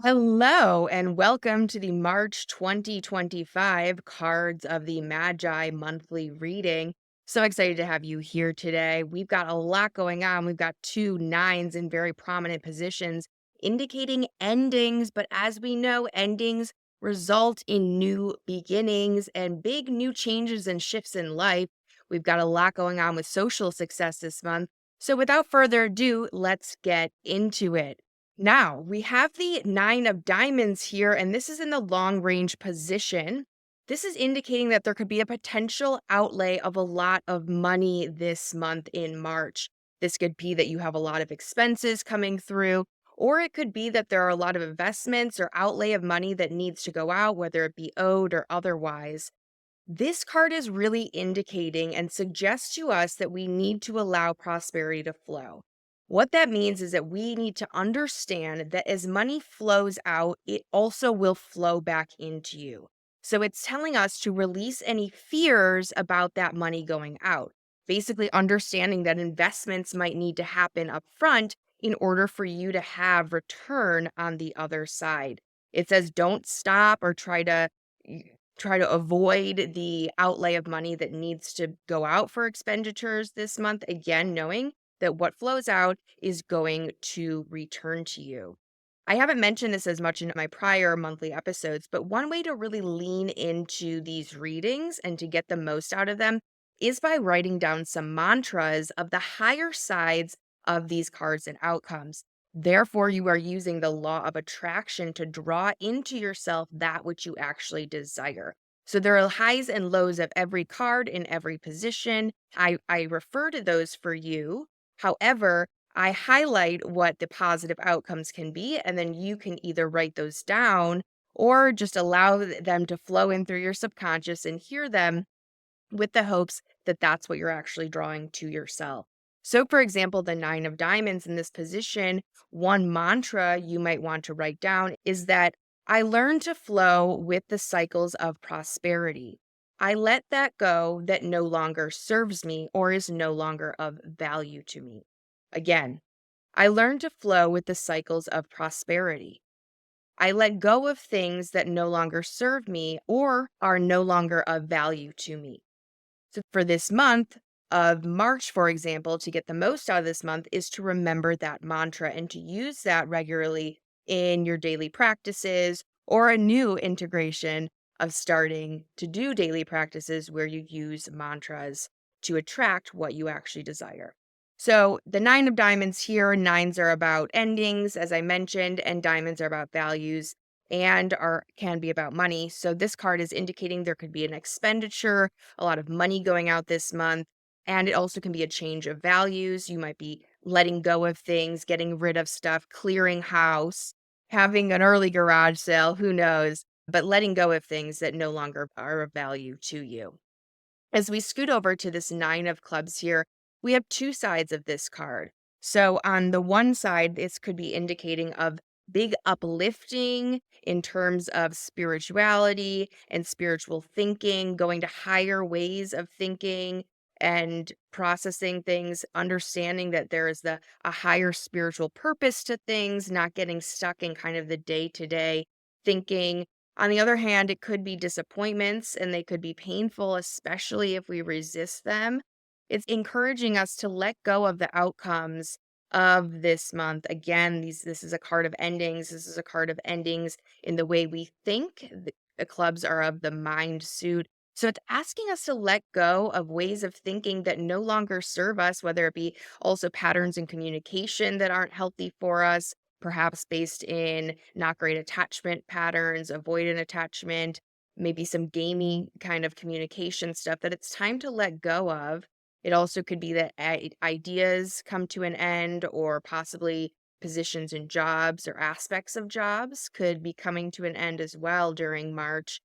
Hello and welcome to the March 2025 Cards of the Magi monthly reading. So excited to have you here today. We've got a lot going on. We've got two nines in very prominent positions indicating endings, but as we know, endings result in new beginnings and big new changes and shifts in life. We've got a lot going on with social success this month. So without further ado, let's get into it. Now, we have the nine of diamonds here, and this is in the long range position. This is indicating that there could be a potential outlay of a lot of money this month in March. This could be that you have a lot of expenses coming through, or it could be that there are a lot of investments or outlay of money that needs to go out, whether it be owed or otherwise. This card is really indicating and suggests to us that we need to allow prosperity to flow. What that means is that we need to understand that as money flows out, it also will flow back into you. So it's telling us to release any fears about that money going out. Basically, understanding that investments might need to happen up front in order for you to have return on the other side. It says don't stop or try to avoid the outlay of money that needs to go out for expenditures this month. Again, knowing that what flows out is going to return to you. I haven't mentioned this as much in my prior monthly episodes, but one way to really lean into these readings and to get the most out of them is by writing down some mantras of the higher sides of these cards and outcomes. Therefore, you are using the law of attraction to draw into yourself that which you actually desire. So there are highs and lows of every card in every position. I refer to those for you. However, I highlight what the positive outcomes can be, and then you can either write those down or just allow them to flow in through your subconscious and hear them with the hopes that that's what you're actually drawing to yourself. So, for example, the nine of diamonds in this position, one mantra you might want to write down is that I learn to flow with the cycles of prosperity. I let that go that no longer serves me or is no longer of value to me. Again, I learn to flow with the cycles of prosperity. I let go of things that no longer serve me or are no longer of value to me. So for this month of March, for example, to get the most out of this month is to remember that mantra and to use that regularly in your daily practices or a new integration of starting to do daily practices where you use mantras to attract what you actually desire. So the nine of diamonds here, nines are about endings, as I mentioned, and diamonds are about values and are can be about money. So this card is indicating there could be an expenditure, a lot of money going out this month, and it also can be a change of values. You might be letting go of things, getting rid of stuff, clearing house, having an early garage sale, who knows, but letting go of things that no longer are of value to you. As we scoot over to this nine of clubs here, we have two sides of this card. So on the one side, this could be indicating of big uplifting in terms of spirituality and spiritual thinking, going to higher ways of thinking and processing things, understanding that there is a higher spiritual purpose to things, not getting stuck in kind of the day-to-day thinking. On the other hand, it could be disappointments and they could be painful, especially if we resist them. It's encouraging us to let go of the outcomes of this month. Again, this is a card of endings. This is a card of endings in the way we think. The clubs are of the mind suit. So it's asking us to let go of ways of thinking that no longer serve us, whether it be also patterns in communication that aren't healthy for us, perhaps based in not great attachment patterns, avoidant attachment, maybe some gamey kind of communication stuff that it's time to let go of. It also could be that ideas come to an end, or possibly positions in jobs or aspects of jobs could be coming to an end as well during March.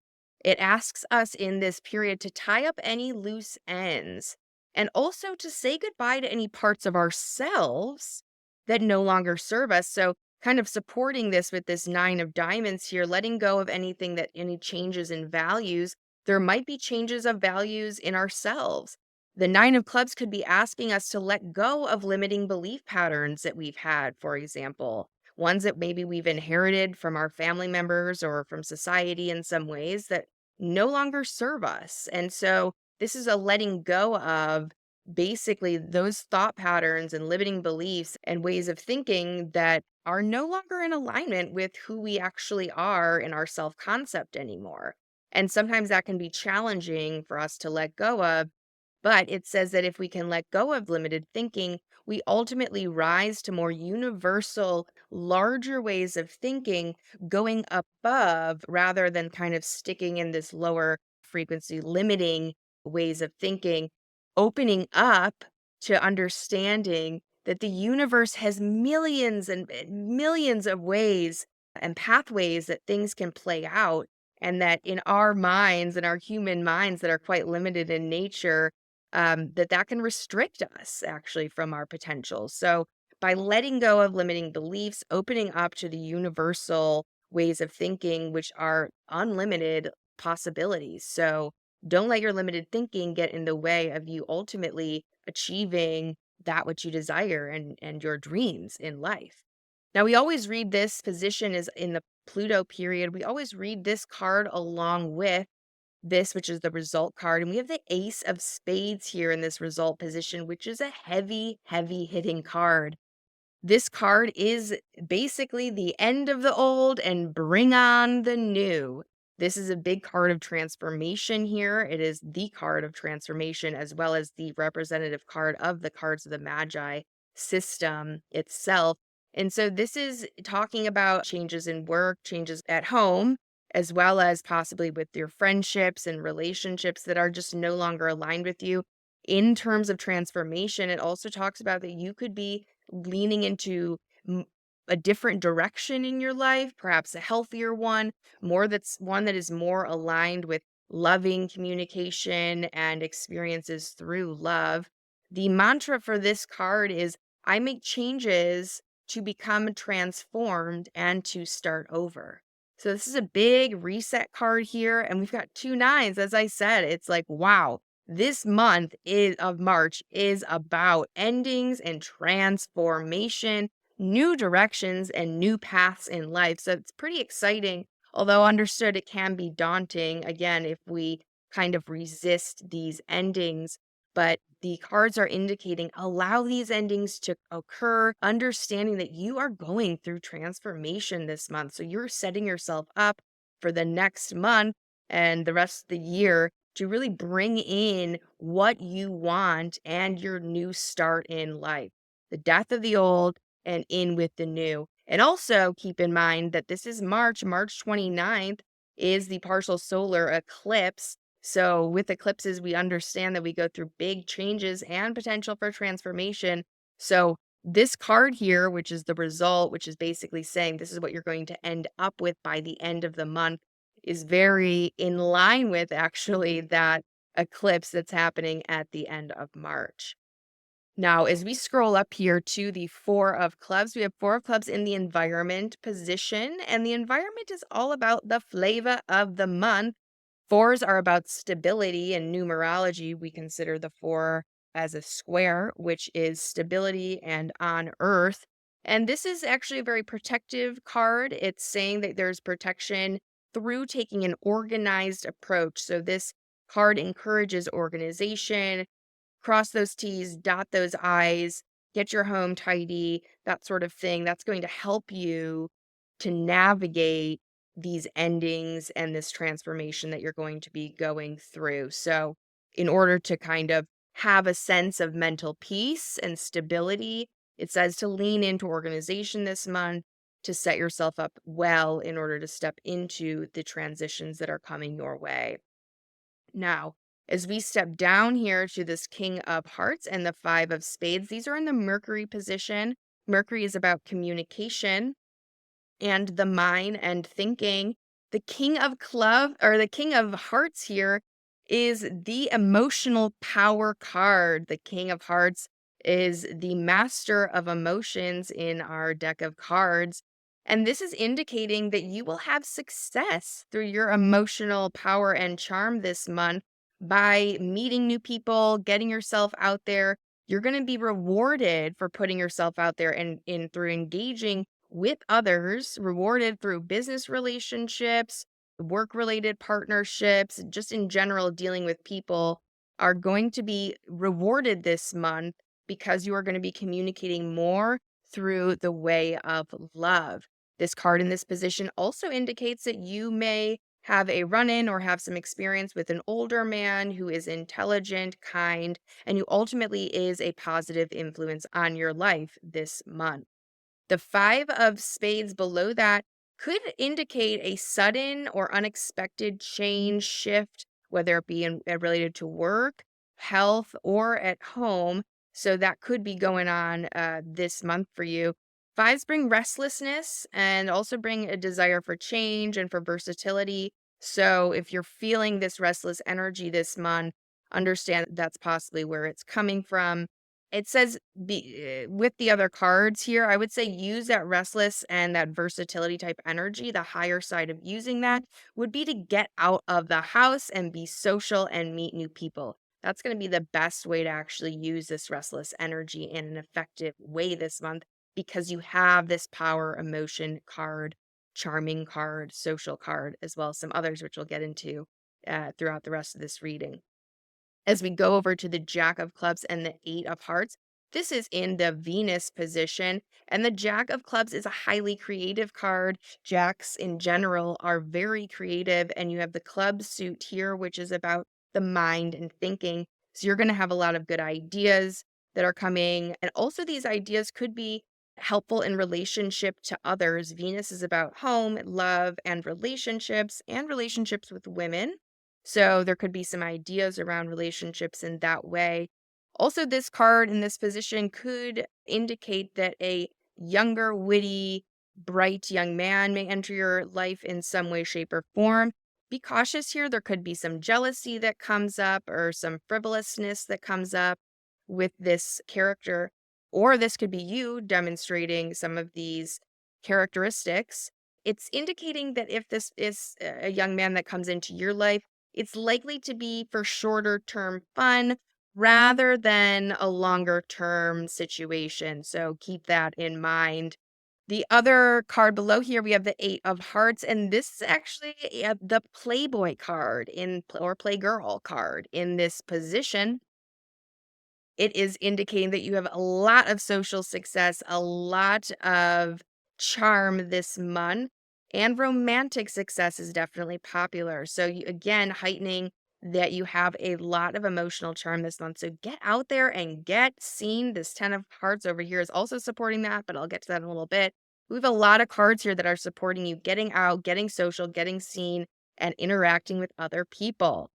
It asks us in this period to tie up any loose ends and also to say goodbye to any parts of ourselves that no longer serve us. So, kind of supporting this with this nine of diamonds here, letting go of anything that any changes in values. There might be changes of values in ourselves. The nine of clubs could be asking us to let go of limiting belief patterns that we've had, for example, ones that maybe we've inherited from our family members or from society in some ways that no longer serve us. And so this is a letting go of basically those thought patterns and limiting beliefs and ways of thinking that are no longer in alignment with who we actually are in our self concept anymore. And sometimes that can be challenging for us to let go of. But it says that if we can let go of limited thinking, we ultimately rise to more universal, larger ways of thinking, going above rather than kind of sticking in this lower frequency, limiting ways of thinking, opening up to understanding that the universe has millions and millions of ways and pathways that things can play out. And that in our minds and our human minds that are quite limited in nature, that can restrict us actually from our potential. So by letting go of limiting beliefs, opening up to the universal ways of thinking, which are unlimited possibilities. So don't let your limited thinking get in the way of you ultimately achieving that which you desire and your dreams in life. Now we always read this position is in the Pluto period. We always read this card along with this, which is the result card. And we have the Ace of Spades here in this result position, which is a heavy, heavy hitting card. This card is basically the end of the old and bring on the new. This is a big card of transformation here. It is the card of transformation as well as the representative card of the cards of the Magi system itself. And so this is talking about changes in work, changes at home, as well as possibly with your friendships and relationships that are just no longer aligned with you. In terms of transformation, it also talks about that you could be leaning into m- a different direction in your life, perhaps a healthier one, more that's one that is more aligned with loving communication and experiences through love. The mantra for this card is I make changes to become transformed and to start over. So this is a big reset card here and we've got two nines. As I said, it's like wow, this month is of March is about endings and transformation, new directions and new paths in life. So it's pretty exciting, although understood it can be daunting again if we kind of resist these endings. But the cards are indicating allow these endings to occur, understanding that you are going through transformation this month. So you're setting yourself up for the next month and the rest of the year to really bring in what you want and your new start in life, the death of the old and in with the new. And also keep in mind that this is March 29th is the partial solar eclipse. So with eclipses, we understand that we go through big changes and potential for transformation. So this card here, which is the result, which is basically saying this is what you're going to end up with by the end of the month is very in line with actually that eclipse that's happening at the end of March. Now, as we scroll up here to the Four of Clubs, we have Four of Clubs in the environment position, and the environment is all about the flavor of the month. Fours are about stability and numerology. We consider the four as a square, which is stability and on earth. And this is actually a very protective card. It's saying that there's protection through taking an organized approach. So this card encourages organization, cross those T's, dot those I's, get your home tidy, that sort of thing. That's going to help you to navigate these endings and this transformation that you're going to be going through. So, in order to kind of have a sense of mental peace and stability, it says to lean into organization this month to set yourself up well in order to step into the transitions that are coming your way. Now, as we step down here to this King of Hearts and the Five of Spades, these are in the Mercury position. Mercury is about communication and the mind and thinking. The King of Club or the King of Hearts here is the emotional power card. The King of Hearts is the master of emotions in our deck of cards. And this is indicating that you will have success through your emotional power and charm this month by meeting new people, getting yourself out there. You're going to be rewarded for putting yourself out there and in through engaging with others, rewarded through business relationships, work related partnerships, just in general, dealing with people, are going to be rewarded this month because you are going to be communicating more through the way of love. This card in this position also indicates that you may have a run in or have some experience with an older man who is intelligent, kind, and who ultimately is a positive influence on your life this month. The 5 of spades below that could indicate a sudden or unexpected change, shift, whether it be related to work, health, or at home. So that could be going on this month for you. Fives bring restlessness and also bring a desire for change and for versatility. So if you're feeling this restless energy this month, understand that's possibly where it's coming from. It says with the other cards here, I would say use that restless and that versatility type energy. The higher side of using that would be to get out of the house and be social and meet new people. That's going to be the best way to actually use this restless energy in an effective way this month because you have this power emotion card, charming card, social card, as well as some others, which we'll get into throughout the rest of this reading. As we go over to the Jack of Clubs and the Eight of Hearts, this is in the Venus position, and the Jack of Clubs is a highly creative card. Jacks in general are very creative, and you have the club suit here, which is about the mind and thinking. So you're going to have a lot of good ideas that are coming, and also these ideas could be helpful in relationship to others. Venus is about home, love, and relationships with women. So there could be some ideas around relationships in that way. Also, this card in this position could indicate that a younger, witty, bright young man may enter your life in some way, shape, or form. Be cautious here. There could be some jealousy that comes up or some frivolousness that comes up with this character. Or this could be you demonstrating some of these characteristics. It's indicating that if this is a young man that comes into your life, it's likely to be for shorter term fun rather than a longer term situation. So keep that in mind. The other card below here, we have the Eight of Hearts, and this is actually the Playboy card or Playgirl card in this position. It is indicating that you have a lot of social success, a lot of charm this month, and romantic success is definitely popular. So, again, heightening that you have a lot of emotional charm this month. So, get out there and get seen. This 10 of Hearts over here is also supporting that, but I'll get to that in a little bit. We have a lot of cards here that are supporting you getting out, getting social, getting seen, and interacting with other people.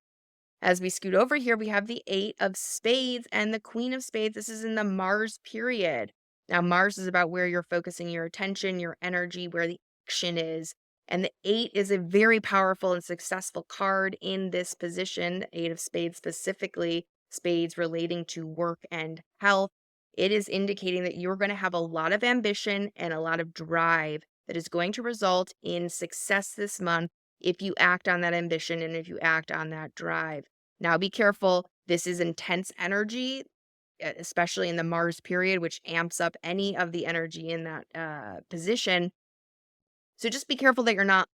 As we scoot over here, we have the Eight of Spades and the Queen of Spades. This is in the Mars period. Now, Mars is about where you're focusing your attention, your energy, where the action is. And the Eight is a very powerful and successful card in this position, Eight of Spades specifically, spades relating to work and health. It is indicating that you're going to have a lot of ambition and a lot of drive that is going to result in success this month if you act on that ambition and if you act on that drive. Now, be careful. This is intense energy, especially in the Mars period, which amps up any of the energy in that position. So just be careful that you're not,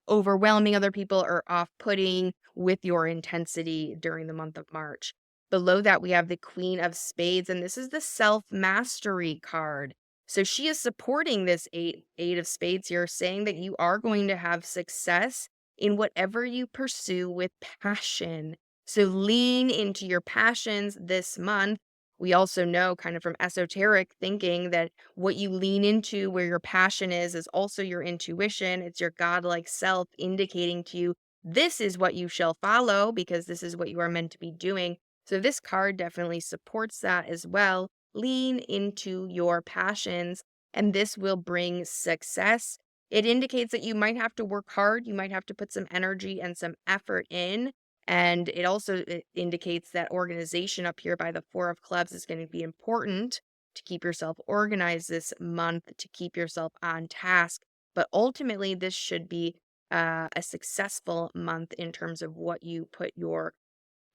overwhelming other people or off putting with your intensity during the month of March. Below that, we have the Queen of Spades, and this is the self mastery card. So she is supporting this eight of spades here, saying that you are going to have success in whatever you pursue with passion. So lean into your passions this month. We also know, kind of from esoteric thinking, that what you lean into, where your passion is also your intuition. It's your godlike self indicating to you, this is what you shall follow because this is what you are meant to be doing. So, this card definitely supports that as well. Lean into your passions, and this will bring success. It indicates that you might have to work hard, you might have to put some energy and some effort in, and it indicates that organization up here by the Four of Clubs is going to be important to keep yourself organized this month, to keep yourself on task. But ultimately, this should be a successful month in terms of what you put your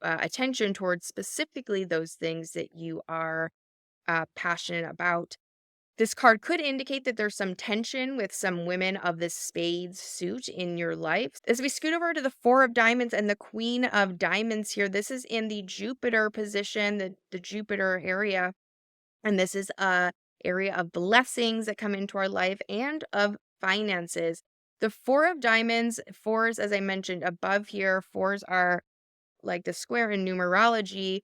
attention towards, specifically those things that you are passionate about. This card could indicate that there's some tension with some women of the spades suit in your life. As we scoot over to the Four of Diamonds and the Queen of Diamonds here, this is in the Jupiter position, the Jupiter area. And this is a area of blessings that come into our life and of finances. The Four of Diamonds, fours, as I mentioned above here, fours are like the square in numerology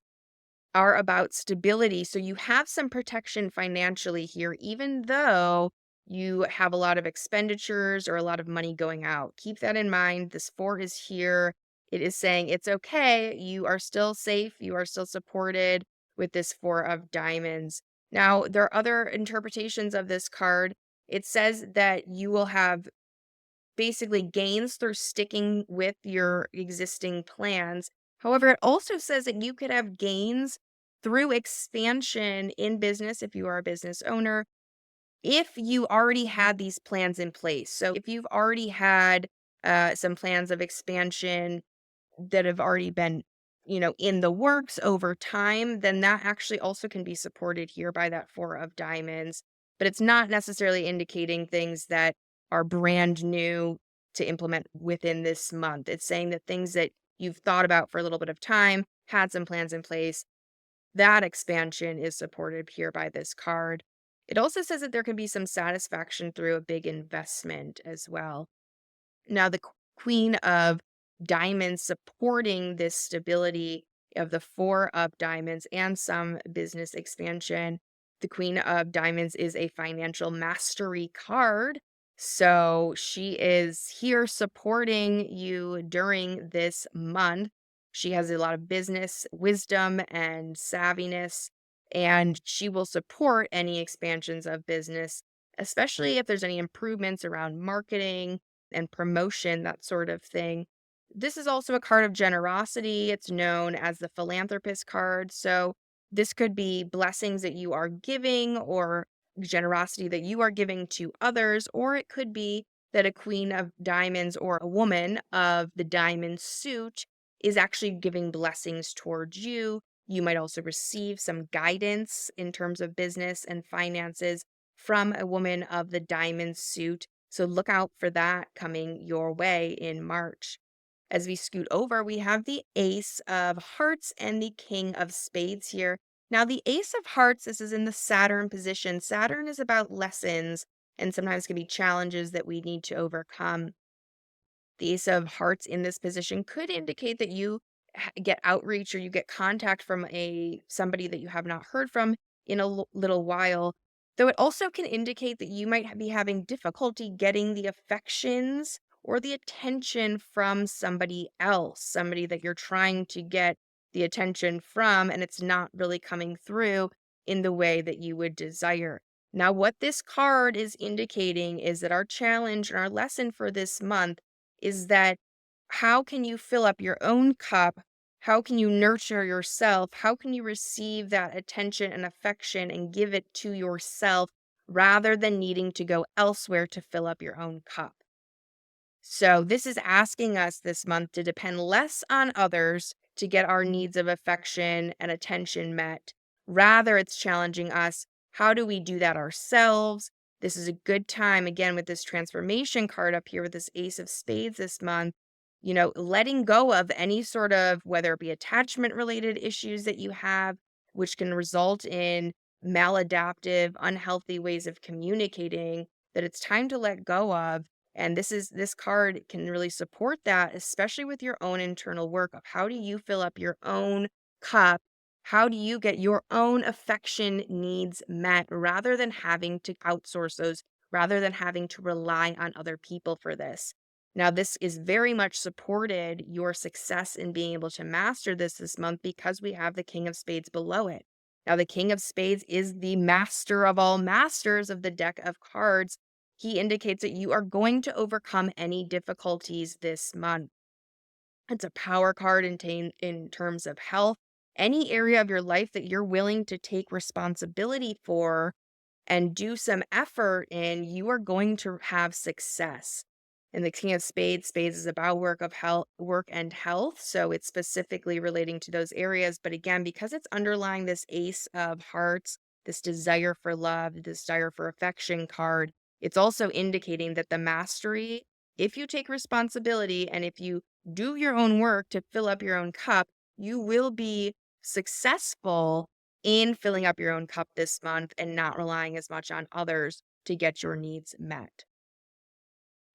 are about stability. So you have some protection financially here, even though you have a lot of expenditures or a lot of money going out. Keep that in mind. This four is here. It is saying it's okay. You are still safe. You are still supported with this Four of Diamonds. Now, there are other interpretations of this card. It says that you will have basically gains through sticking with your existing plans. However, it also says that you could have gains through expansion in business if you are a business owner, if you already had these plans in place. So if you've already had some plans of expansion that have already been, in the works over time, then that actually also can be supported here by that Four of Diamonds. But it's not necessarily indicating things that are brand new to implement within this month. It's saying that things that you've thought about for a little bit of time, had some plans in place, that expansion is supported here by this card. It also says that there can be some satisfaction through a big investment as well. Now, the Queen of Diamonds supporting this stability of the Four of Diamonds and some business expansion. The Queen of Diamonds is a financial mastery card. So she is here supporting you during this month. She has a lot of business wisdom and savviness, and she will support any expansions of business, especially if there's any improvements around marketing and promotion, that sort of thing. This is also a card of generosity. It's known as the philanthropist card. So this could be blessings that you are giving or generosity that you are giving to others, or it could be that a queen of diamonds or a woman of the diamond suit is actually giving blessings towards you. You might also receive some guidance in terms of business and finances from a woman of the diamond suit. So look out for that coming your way in March. As we scoot over, we have the Ace of Hearts and the King of Spades here. Now, the Ace of Hearts, this is in the Saturn position. Saturn is about lessons and sometimes can be challenges that we need to overcome. The Ace of Hearts in this position could indicate that you get outreach or you get contact from a somebody that you have not heard from in a little while. Though it also can indicate that you might be having difficulty getting the affections or the attention from somebody else, somebody that you're trying to get the attention from, and it's not really coming through in the way that you would desire. Now, what this card is indicating is that our challenge and our lesson for this month is that how can you fill up your own cup? How can you nurture yourself? How can you receive that attention and affection and give it to yourself rather than needing to go elsewhere to fill up your own cup? So, this is asking us this month to depend less on others to get our needs of affection and attention met. Rather, it's challenging us. How do we do that ourselves? This is a good time, again, with this transformation card up here with this Ace of Spades this month, letting go of any sort of, whether it be attachment related issues that you have, which can result in maladaptive, unhealthy ways of communicating, that it's time to let go of. And this card can really support that, especially with your own internal work of how do you fill up your own cup? How do you get your own affection needs met rather than having to outsource those, rather than having to rely on other people for this? Now, this is very much supported your success in being able to master this month because we have the King of Spades below it. Now, the King of Spades is the master of all masters of the deck of cards. He indicates that you are going to overcome any difficulties this month. It's a power card in terms of health. Any area of your life that you're willing to take responsibility for and do some effort in, you are going to have success. And the King of Spades, Spades is about work and health. So it's specifically relating to those areas. But again, because it's underlying this Ace of Hearts, this desire for love, the desire for affection card. It's also indicating that the mastery, if you take responsibility and if you do your own work to fill up your own cup, you will be successful in filling up your own cup this month and not relying as much on others to get your needs met.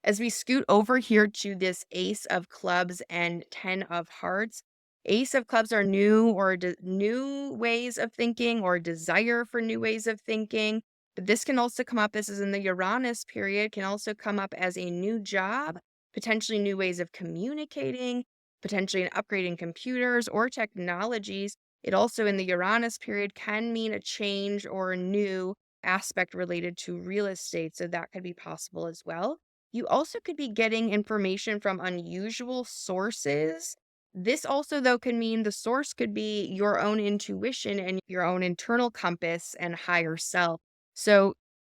As we scoot over here to this Ace of Clubs and 10 of Hearts, Ace of Clubs are new ways of thinking or desire for new ways of thinking. But this can also come up, this is in the Uranus period, can also come up as a new job, potentially new ways of communicating, potentially an upgrading computers or technologies. It also in the Uranus period can mean a change or a new aspect related to real estate. So that could be possible as well. You also could be getting information from unusual sources. This also, though, can mean the source could be your own intuition and your own internal compass and higher self. So,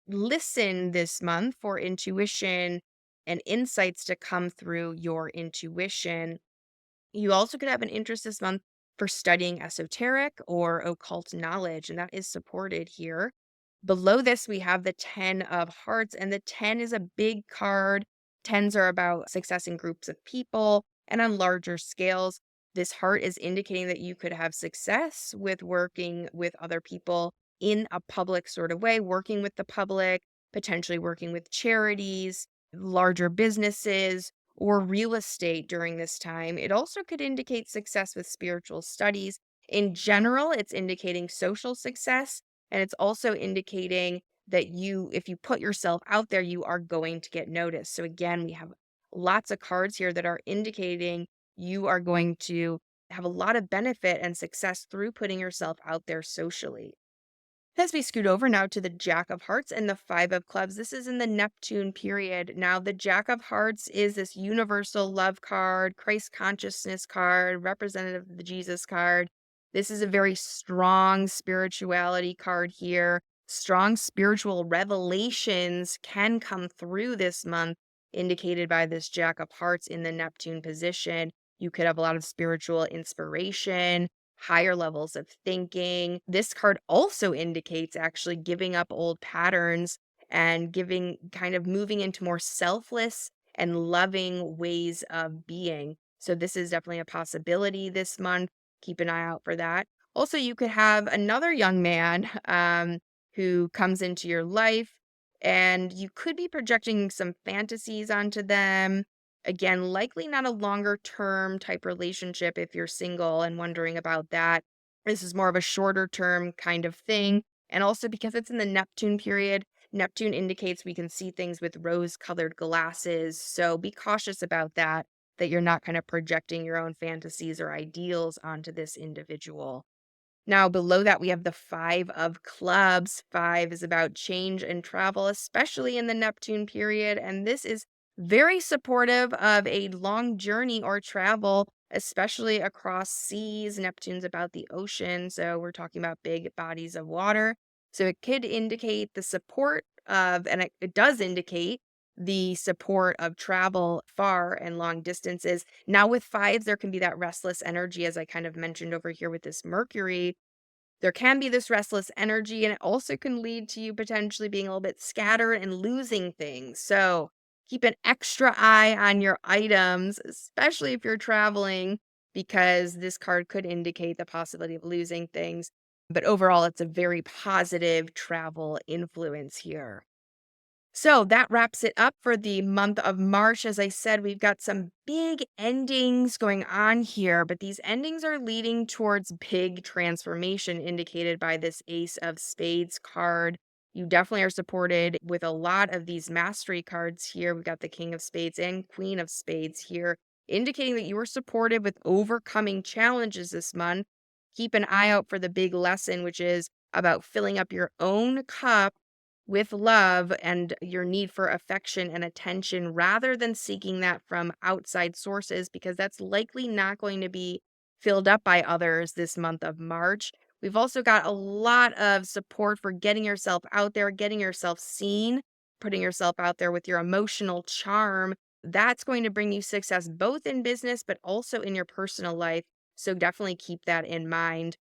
listen this month for intuition and insights to come through your intuition. You also could have an interest this month for studying esoteric or occult knowledge, and that is supported here. Below this, we have the 10 of Hearts, and the 10 is a big card. Tens are about success in groups of people and on larger scales. This heart is indicating that you could have success with working with other people in a public sort of way, working with the public, potentially working with charities, larger businesses, or real estate during this time. It also could indicate success with spiritual studies. In general, it's indicating social success, and it's also indicating that if you put yourself out there, you are going to get noticed. So again, we have lots of cards here that are indicating you are going to have a lot of benefit and success through putting yourself out there socially. As we scoot over now to the Jack of Hearts and the Five of Clubs, this is in the Neptune period. Now, the Jack of Hearts is this universal love card, Christ consciousness card, representative of the Jesus card. This is a very strong spirituality card here. Strong spiritual revelations can come through this month, indicated by this Jack of Hearts in the Neptune position. You could have a lot of spiritual inspiration, higher levels of thinking. This card also indicates actually giving up old patterns and kind of moving into more selfless and loving ways of being. So, this is definitely a possibility this month. Keep an eye out for that. Also, you could have another young man who comes into your life, and you could be projecting some fantasies onto them. Again, likely not a longer term type relationship if you're single and wondering about that. This is more of a shorter term kind of thing. And also because it's in the Neptune period, Neptune indicates we can see things with rose colored glasses. So be cautious about that, that you're not kind of projecting your own fantasies or ideals onto this individual. Now, below that, we have the Five of Clubs. Five is about change and travel, especially in the Neptune period. And this is very supportive of a long journey or travel, especially across seas. Neptune's about the ocean. So we're talking about big bodies of water. So it could indicate the support of, and it does indicate the support of travel far and long distances. Now, with fives, there can be that restless energy, as I kind of mentioned over here with this Mercury. There can be this restless energy, and it also can lead to you potentially being a little bit scattered and losing things. So keep an extra eye on your items, especially if you're traveling, because this card could indicate the possibility of losing things. But overall, it's a very positive travel influence here. So that wraps it up for the month of March. As I said, we've got some big endings going on here, but these endings are leading towards big transformation, indicated by this Ace of Spades card. You definitely are supported with a lot of these mastery cards here. We've got the King of Spades and Queen of Spades here, indicating that you are supported with overcoming challenges this month. Keep an eye out for the big lesson, which is about filling up your own cup with love and your need for affection and attention rather than seeking that from outside sources, because that's likely not going to be filled up by others this month of March. We've also got a lot of support for getting yourself out there, getting yourself seen, putting yourself out there with your emotional charm. That's going to bring you success both in business but also in your personal life. So definitely keep that in mind.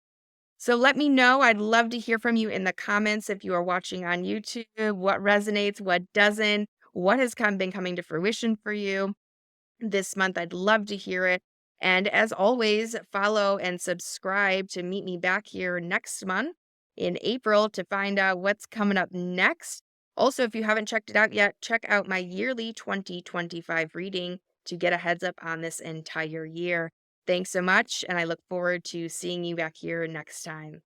So let me know. I'd love to hear from you in the comments if you are watching on YouTube. What resonates, what doesn't, what has been coming to fruition for you this month. I'd love to hear it. And as always, follow and subscribe to meet me back here next month in April to find out what's coming up next. Also, if you haven't checked it out yet, check out my yearly 2025 reading to get a heads up on this entire year. Thanks so much, and I look forward to seeing you back here next time.